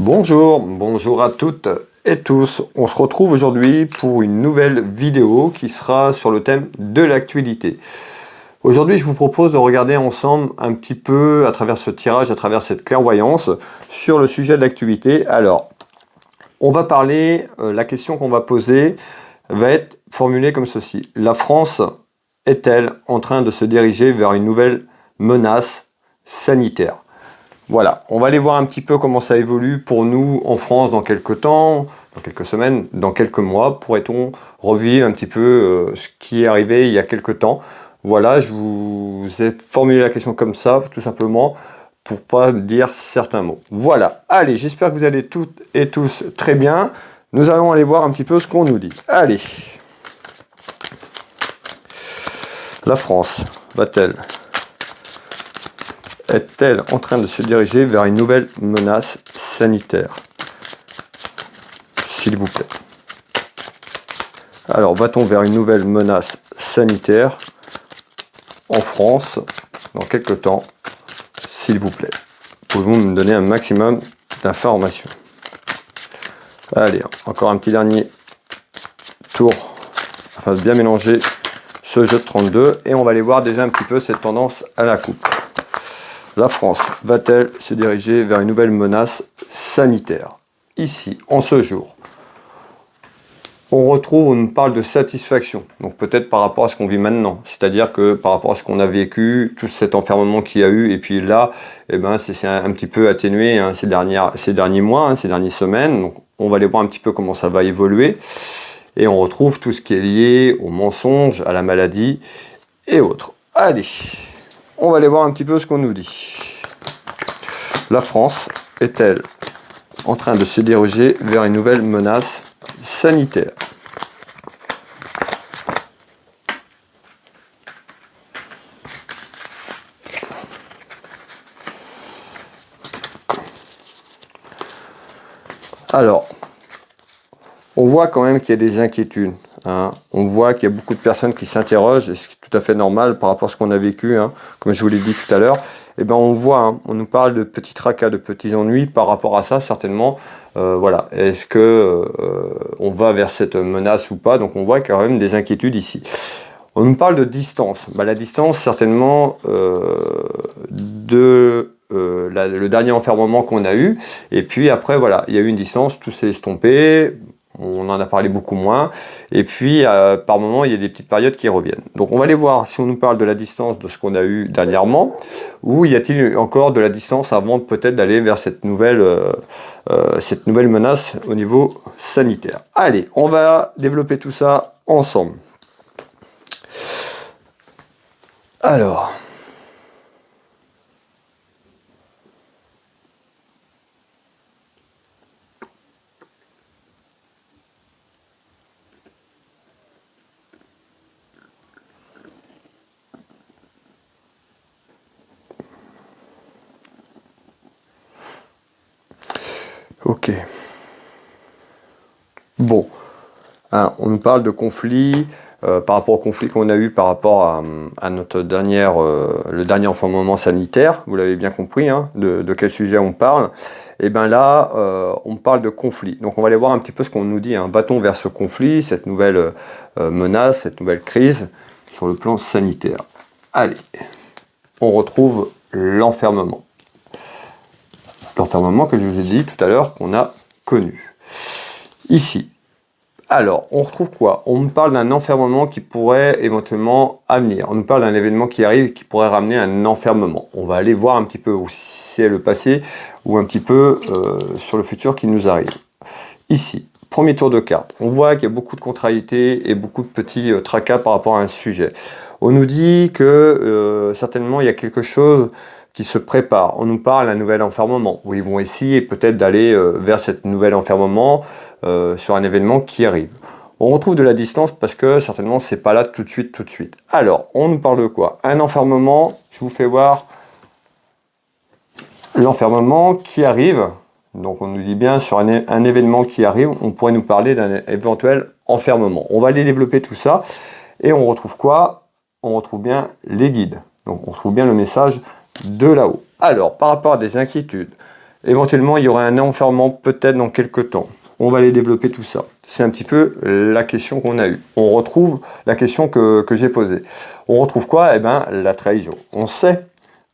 Bonjour à toutes et tous. On se retrouve aujourd'hui pour une nouvelle vidéo qui sera sur le thème de l'actualité. Aujourd'hui, je vous propose de regarder ensemble un petit peu à travers ce tirage, à travers cette clairvoyance, sur le sujet de l'actualité. Alors, on va parler, la question qu'on va poser va être formulée comme ceci. La France est-elle en train de se diriger vers une nouvelle menace sanitaire ? Voilà, on va aller voir un petit peu comment ça évolue pour nous en France dans quelques temps, dans quelques semaines, dans quelques mois. Pourrait-on revivre un petit peu ce qui est arrivé il y a quelques temps? Voilà, je vous ai formulé la question comme ça, tout simplement, pour pas dire certains mots. Voilà, allez, j'espère que vous allez toutes et tous très bien. Nous allons aller voir un petit peu ce qu'on nous dit. Allez, la France va-t-elle est-elle en train de se diriger vers une nouvelle menace sanitaire? S'il vous plaît. Alors, va-t-on vers une nouvelle menace sanitaire en France dans quelques temps? S'il vous plaît. Pouvez-vous me donner un maximum d'informations? Allez, encore un petit dernier tour afin de bien mélanger ce jeu de 32 et on va aller voir déjà un petit peu cette tendance à la coupe. La France va-t-elle se diriger vers une nouvelle menace sanitaire? Ici, en ce jour, on nous parle de satisfaction. Donc peut-être par rapport à ce qu'on vit maintenant. C'est-à-dire que par rapport à ce qu'on a vécu, tout cet enfermement qu'il y a eu, et puis là, c'est un petit peu atténué ces derniers mois, ces dernières semaines. Donc on va aller voir un petit peu comment ça va évoluer. Et on retrouve tout ce qui est lié au mensonge, à la maladie et autres. Allez, on va aller voir un petit peu ce qu'on nous dit. La France est-elle en train de se diriger vers une nouvelle menace sanitaire? Alors, on voit quand même qu'il y a des inquiétudes. On voit qu'il y a beaucoup de personnes qui s'interrogent, et c'est tout à fait normal par rapport à ce qu'on a vécu, comme je vous l'ai dit tout à l'heure. On voit, on nous parle de petits tracas, de petits ennuis par rapport à ça, certainement. Voilà, est-ce que on va vers cette menace ou pas? Donc on voit quand même des inquiétudes ici. On nous parle de distance. La distance, certainement, le dernier enfermement qu'on a eu. Et puis après, voilà, il y a eu une distance, tout s'est estompé. On en a parlé beaucoup moins. Et puis, par moment, il y a des petites périodes qui reviennent. Donc, on va aller voir si on nous parle de la distance de ce qu'on a eu dernièrement, ou y a-t-il encore de la distance avant peut-être d'aller vers cette nouvelle menace au niveau sanitaire. Allez, on va développer tout ça ensemble. Alors... Ok. Bon, on nous parle de conflit, par rapport au conflit qu'on a eu par rapport à notre le dernier enfermement sanitaire, vous l'avez bien compris, de quel sujet on parle. Là, on parle de conflit. Donc on va aller voir un petit peu ce qu'on nous dit. Va-t-on vers ce conflit, cette nouvelle menace, cette nouvelle crise sur le plan sanitaire? Allez, on retrouve l'enfermement. L'enfermement que je vous ai dit tout à l'heure qu'on a connu. Ici, alors, on retrouve quoi? On nous parle d'un enfermement qui pourrait éventuellement amener. On nous parle d'un événement qui arrive et qui pourrait ramener un enfermement. On va aller voir un petit peu si c'est le passé ou un petit peu sur le futur qui nous arrive. Ici, premier tour de carte. On voit qu'il y a beaucoup de contrariétés et beaucoup de petits tracas par rapport à un sujet. On nous dit que certainement il y a quelque chose qui se prépare. On nous parle d'un nouvel enfermement, où ils vont essayer peut-être d'aller vers cette nouvelle enfermement sur un événement qui arrive. On retrouve de la distance parce que certainement c'est pas là tout de suite. Alors, on nous parle de quoi? Un enfermement, je vous fais voir l'enfermement qui arrive. Donc on nous dit bien sur un événement qui arrive, on pourrait nous parler d'un éventuel enfermement. On va aller développer tout ça et on retrouve quoi? On retrouve bien les guides. Donc on retrouve bien le message de là-haut. Alors, par rapport à des inquiétudes, Éventuellement, il y aura un enfermement peut-être dans quelques temps. On va aller développer tout ça. C'est un petit peu la question qu'on a eue. On retrouve la question que j'ai posée. On retrouve quoi? Eh bien, la trahison. On sait,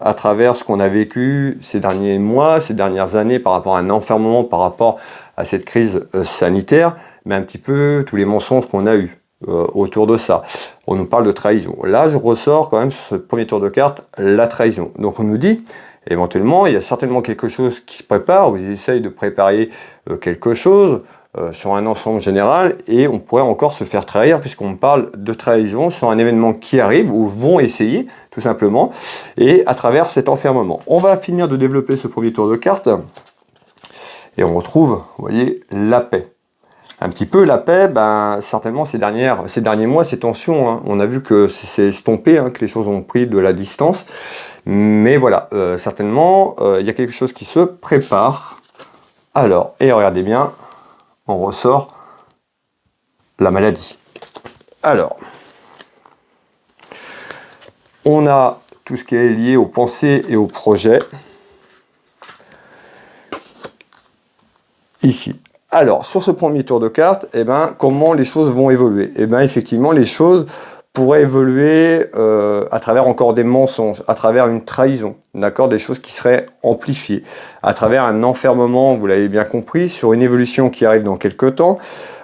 à travers ce qu'on a vécu ces derniers mois, ces dernières années, par rapport à un enfermement, par rapport à cette crise sanitaire, mais un petit peu tous les mensonges qu'on a eus autour de ça. On nous parle de trahison. Là, je ressors quand même sur ce premier tour de carte, la trahison. Donc on nous dit, éventuellement, il y a certainement quelque chose qui se prépare, ou ils essayent de préparer quelque chose sur un ensemble général, et on pourrait encore se faire trahir, puisqu'on parle de trahison sur un événement qui arrive, ou vont essayer, tout simplement, et à travers cet enfermement. On va finir de développer ce premier tour de carte, et on retrouve, vous voyez, la paix. Un petit peu la paix, ben, certainement ces derniers mois, ces tensions, hein, on a vu que c'est estompé, hein, que les choses ont pris de la distance, mais voilà, certainement, il y a quelque chose qui se prépare. Alors, et regardez bien, on ressort la maladie. Alors, on a tout ce qui est lié aux pensées et aux projets. Ici. Alors, sur ce premier tour de carte, eh ben, comment les choses vont évoluer? Eh ben, effectivement, les choses pourraient évoluer à travers encore des mensonges, à travers une trahison, d'accord, des choses qui seraient amplifiées, à travers un enfermement, vous l'avez bien compris, sur une évolution qui arrive dans quelques temps.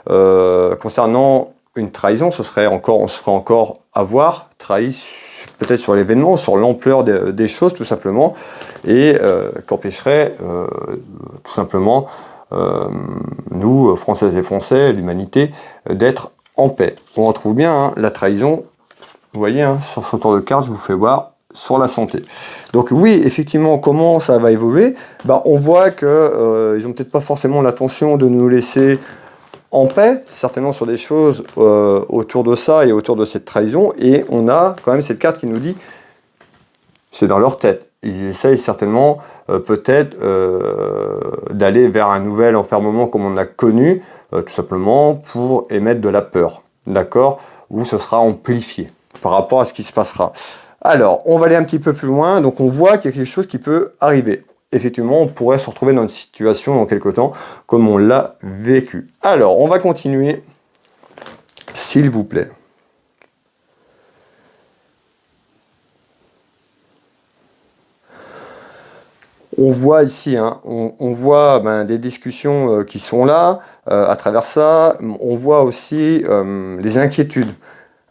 Concernant une trahison, on se ferait encore avoir trahi peut-être sur l'événement, sur l'ampleur des choses, tout simplement, et qu'empêcherait tout simplement nous, Françaises et Français, l'humanité, d'être en paix. On retrouve bien hein, la trahison, vous voyez, hein, sur ce tour de carte, je vous fais voir, sur la santé. Donc oui, effectivement, comment ça va évoluer? Bah, on voit qu'ils n'ont peut-être pas forcément l'intention de nous laisser en paix, certainement sur des choses autour de ça et autour de cette trahison, et on a quand même cette carte qui nous dit c'est dans leur tête. Ils essayent certainement peut-être d'aller vers un nouvel enfermement comme on a connu, tout simplement pour émettre de la peur, d'accord, où ce sera amplifié par rapport à ce qui se passera. Alors, on va aller un petit peu plus loin, donc on voit qu'il y a quelque chose qui peut arriver. Effectivement, on pourrait se retrouver dans une situation dans quelque temps comme on l'a vécu. Alors, on va continuer, s'il vous plaît. On voit ici, hein, on voit des discussions qui sont là, à travers ça, on voit aussi les inquiétudes,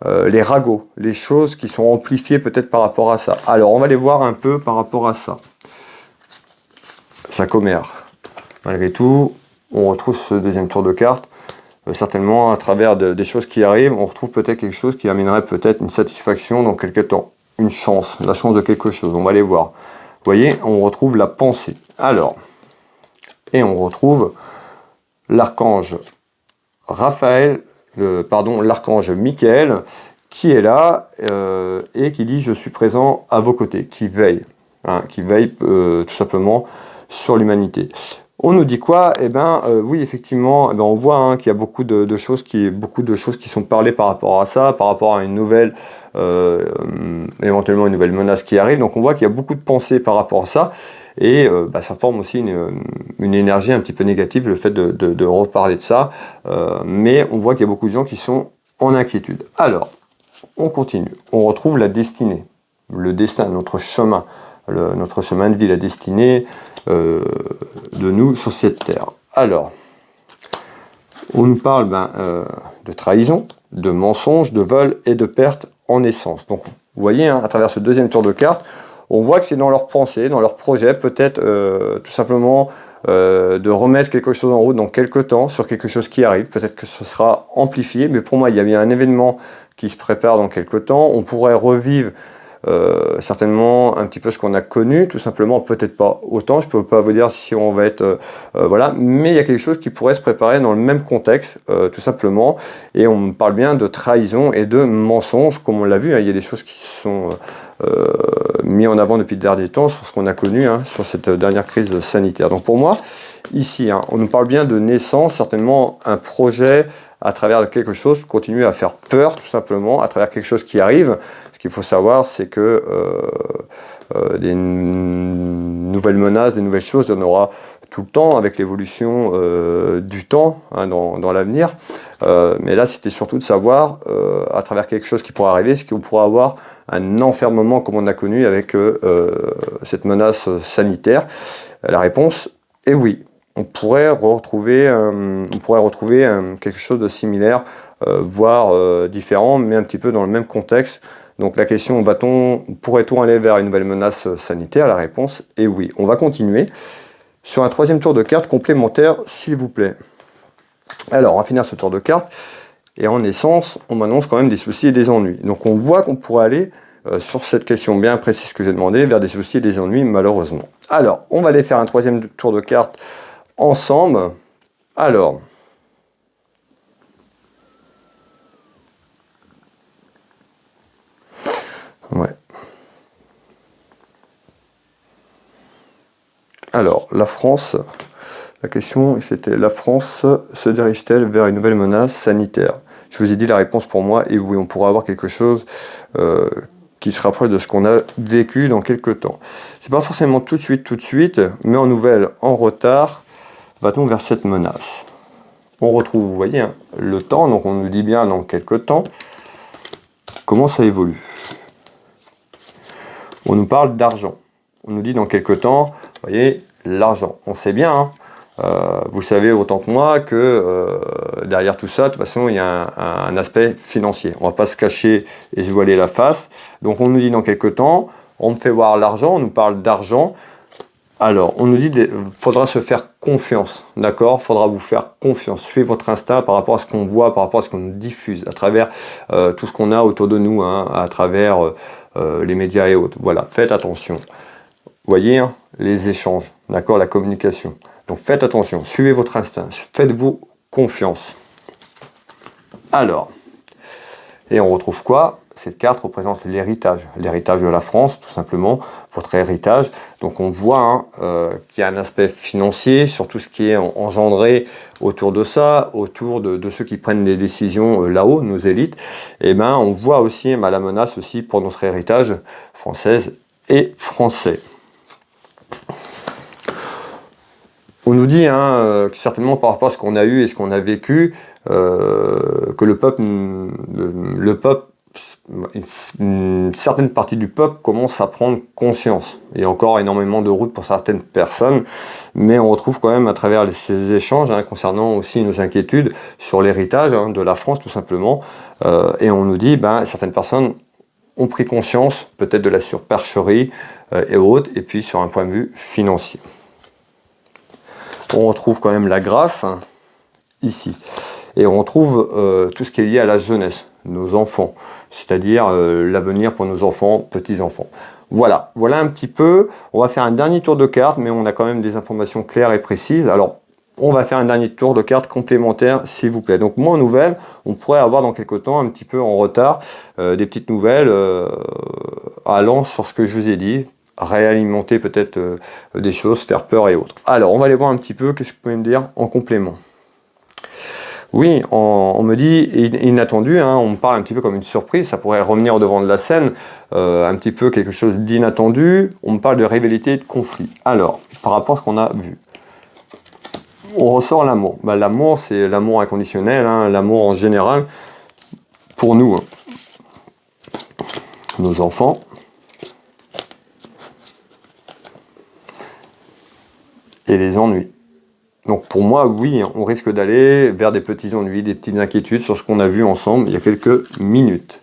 les ragots, les choses qui sont amplifiées peut-être par rapport à ça. Alors, on va les voir un peu par rapport à ça. Ça commère. Malgré tout, on retrouve ce deuxième tour de carte. Certainement, à travers des choses qui arrivent, on retrouve peut-être quelque chose qui amènerait peut-être une satisfaction dans quelques temps. Une chance, la chance de quelque chose, on va les voir. Vous voyez, on retrouve la pensée. Alors, et on retrouve l'archange Raphaël, l'archange Michael, qui est là et qui dit « Je suis présent à vos côtés », qui veille, hein, tout simplement sur l'humanité. On nous dit quoi? Eh bien, oui, effectivement, on voit hein, qu'il y a beaucoup de choses qui sont parlées par rapport à ça, par rapport à une nouvelle, éventuellement une nouvelle menace qui arrive. Donc on voit qu'il y a beaucoup de pensées par rapport à ça, et ça forme aussi une énergie un petit peu négative, le fait de reparler de ça. Mais on voit qu'il y a beaucoup de gens qui sont en inquiétude. Alors, on continue. On retrouve la destinée, le destin, notre chemin de vie, la destinée de nous sur cette terre. Alors, on nous parle de trahison, de mensonge, de vol et de perte en essence. Donc, vous voyez, hein, à travers ce deuxième tour de carte, on voit que c'est dans leurs pensées, dans leurs projets, peut-être tout simplement de remettre quelque chose en route dans quelques temps, sur quelque chose qui arrive. Peut-être que ce sera amplifié, mais pour moi, il y a bien un événement qui se prépare dans quelques temps. On pourrait revivre certainement un petit peu ce qu'on a connu, tout simplement, peut-être pas autant, je peux pas vous dire si on va être voilà, mais il y a quelque chose qui pourrait se préparer dans le même contexte, tout simplement, et on parle bien de trahison et de mensonge, comme on l'a vu, hein, il y a des choses qui sont mis en avant depuis le dernier temps sur ce qu'on a connu, hein, sur cette dernière crise sanitaire. Donc pour moi, ici, hein, on nous parle bien de naissance, certainement un projet à travers de quelque chose, continuer à faire peur, tout simplement, à travers quelque chose qui arrive. Ce qu'il faut savoir, c'est que des nouvelles menaces, des nouvelles choses, il y en aura tout le temps avec l'évolution du temps hein, dans l'avenir. Mais là, c'était surtout de savoir, à travers quelque chose qui pourrait arriver, est-ce qu'on pourra avoir un enfermement comme on a connu avec cette menace sanitaire? La réponse est oui. On pourrait retrouver quelque chose de similaire, voire différent, mais un petit peu dans le même contexte. Donc la question, pourrait-on aller vers une nouvelle menace sanitaire? La réponse est oui. On va continuer sur un troisième tour de cartes complémentaire, s'il vous plaît. Alors, on va finir ce tour de cartes. Et en essence, on m'annonce quand même des soucis et des ennuis. Donc on voit qu'on pourrait aller, sur cette question bien précise que j'ai demandé, vers des soucis et des ennuis, malheureusement. Alors, on va aller faire un troisième tour de cartes ensemble. Alors, ouais. Alors, la France, la question c'était: la France se dirige-t-elle vers une nouvelle menace sanitaire? Je vous ai dit la réponse pour moi, et oui, on pourra avoir quelque chose qui se rapproche de ce qu'on a vécu dans quelques temps. C'est pas forcément tout de suite, mais en nouvelle, en retard, va-t-on vers cette menace? On retrouve, vous voyez, hein, le temps, donc on nous dit bien dans quelques temps. Comment ça évolue? On nous parle d'argent. On nous dit dans quelques temps, vous voyez, l'argent. On sait bien, hein, vous savez autant que moi que derrière tout ça, de toute façon, il y a un aspect financier. On ne va pas se cacher et se voiler la face. Donc on nous dit dans quelques temps, on me fait voir l'argent, on nous parle d'argent. Alors, on nous dit qu'il faudra se faire confiance, d'accord? Il faudra vous faire confiance, suivre votre instinct par rapport à ce qu'on voit, par rapport à ce qu'on nous diffuse, à travers tout ce qu'on a autour de nous, hein, à travers les médias et autres. Voilà, faites attention. Vous voyez, hein, les échanges, d'accord, la communication. Donc faites attention, suivez votre instinct, faites-vous confiance. Alors, et on retrouve quoi? Cette carte représente l'héritage de la France, tout simplement, votre héritage. Donc on voit hein, qu'il y a un aspect financier sur tout ce qui est engendré autour de ça, autour de ceux qui prennent les décisions là-haut, nos élites. Et ben on voit aussi la menace aussi pour notre héritage française et français. On nous dit hein, certainement par rapport à ce qu'on a eu et ce qu'on a vécu, que le peuple, une certaine partie du peuple commence à prendre conscience. Il y a encore énormément de route pour certaines personnes, mais on retrouve quand même à travers ces échanges hein, concernant aussi nos inquiétudes sur l'héritage hein, de la France tout simplement, et on nous dit certaines personnes ont pris conscience peut-être de la surpercherie et autres, et puis sur un point de vue financier. On retrouve quand même la grâce hein, ici. Et on retrouve tout ce qui est lié à la jeunesse, nos enfants, c'est-à-dire l'avenir pour nos enfants, petits-enfants. Voilà un petit peu. On va faire un dernier tour de cartes, mais on a quand même des informations claires et précises. Alors, on va faire un dernier tour de cartes complémentaires, s'il vous plaît. Donc, moi, en nouvelles, on pourrait avoir dans quelques temps, un petit peu en retard, des petites nouvelles allant sur ce que je vous ai dit, réalimenter peut-être des choses, faire peur et autres. Alors, on va aller voir un petit peu, qu'est-ce que vous pouvez me dire en complément? Oui, on me dit inattendu, hein, on me parle un petit peu comme une surprise, ça pourrait revenir au devant de la scène, un petit peu quelque chose d'inattendu, on me parle de rivalité et de conflit. Alors, par rapport à ce qu'on a vu, on ressort l'amour. L'amour, c'est l'amour inconditionnel, hein, l'amour en général, pour nous, hein. Nos enfants, et les ennuis. Donc pour moi, oui, on risque d'aller vers des petits ennuis, des petites inquiétudes sur ce qu'on a vu ensemble il y a quelques minutes.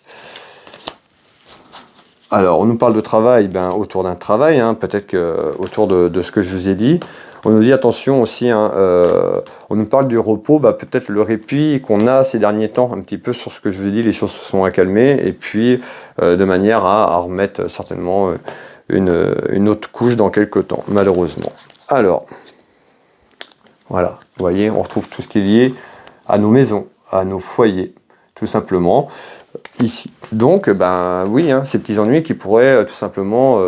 Alors, on nous parle de travail, autour d'un travail, hein, peut-être autour de ce que je vous ai dit. On nous dit attention aussi, hein, on nous parle du repos, peut-être le répit qu'on a ces derniers temps, un petit peu sur ce que je vous ai dit, les choses se sont accalmées, et puis de manière à remettre certainement une autre couche dans quelques temps, malheureusement. Alors, voilà, vous voyez, on retrouve tout ce qui est lié à nos maisons, à nos foyers, tout simplement, ici. Donc, oui, hein, ces petits ennuis qui pourraient tout simplement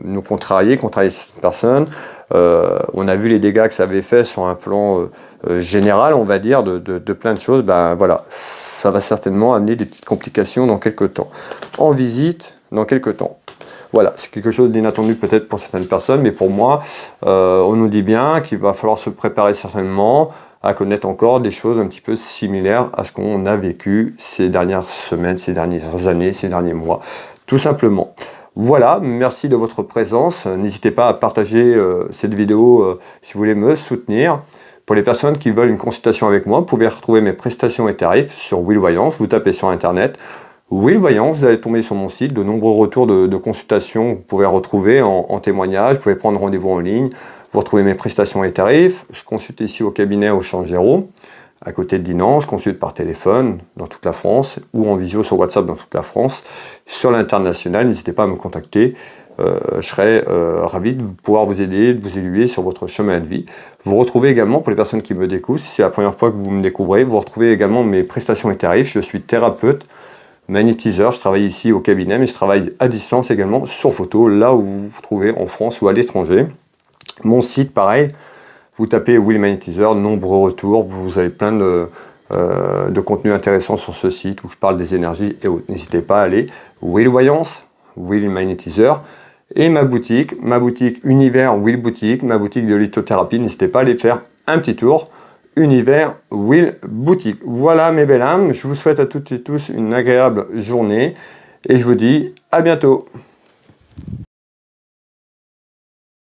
nous contrarier cette personne. On a vu les dégâts que ça avait fait sur un plan général, on va dire, de plein de choses. Voilà, ça va certainement amener des petites complications dans quelques temps. En visite, dans quelques temps. Voilà, c'est quelque chose d'inattendu peut-être pour certaines personnes, mais pour moi, on nous dit bien qu'il va falloir se préparer certainement à connaître encore des choses un petit peu similaires à ce qu'on a vécu ces dernières semaines, ces dernières années, ces derniers mois, tout simplement. Voilà, merci de votre présence. N'hésitez pas à partager cette vidéo si vous voulez me soutenir. Pour les personnes qui veulent une consultation avec moi, vous pouvez retrouver mes prestations et tarifs sur Will Voyance. Vous tapez sur internet Will Voyance, vous allez tomber sur mon site, de nombreux retours de consultations que vous pouvez retrouver en témoignage. Vous pouvez prendre rendez-vous en ligne, vous retrouvez mes prestations et tarifs. Je consulte ici au cabinet au Champ Géraud, à côté de Dinan. Je consulte par téléphone dans toute la France ou en visio sur WhatsApp dans toute la France. Sur l'international, n'hésitez pas à me contacter. Je serai ravi de pouvoir vous aider, de vous aiguiller sur votre chemin de vie. Vous retrouvez également, pour les personnes qui me découvrent, si c'est la première fois que vous me découvrez, vous retrouvez également mes prestations et tarifs. Je suis thérapeute, magnétiseur, je travaille ici au cabinet, mais je travaille à distance également sur photo, là où vous vous trouvez en France ou à l'étranger. Mon site, pareil, vous tapez Will Magnétiseur, nombreux retours, vous avez plein de contenu intéressant sur ce site où je parle des énergies et autres. N'hésitez pas à aller. Will Voyance, Will Magnétiseur. Et ma boutique Univers Will Boutique, ma boutique de lithothérapie, n'hésitez pas à aller faire un petit tour. Univers Will Boutique. Voilà mes belles âmes, je vous souhaite à toutes et tous une agréable journée et je vous dis à bientôt.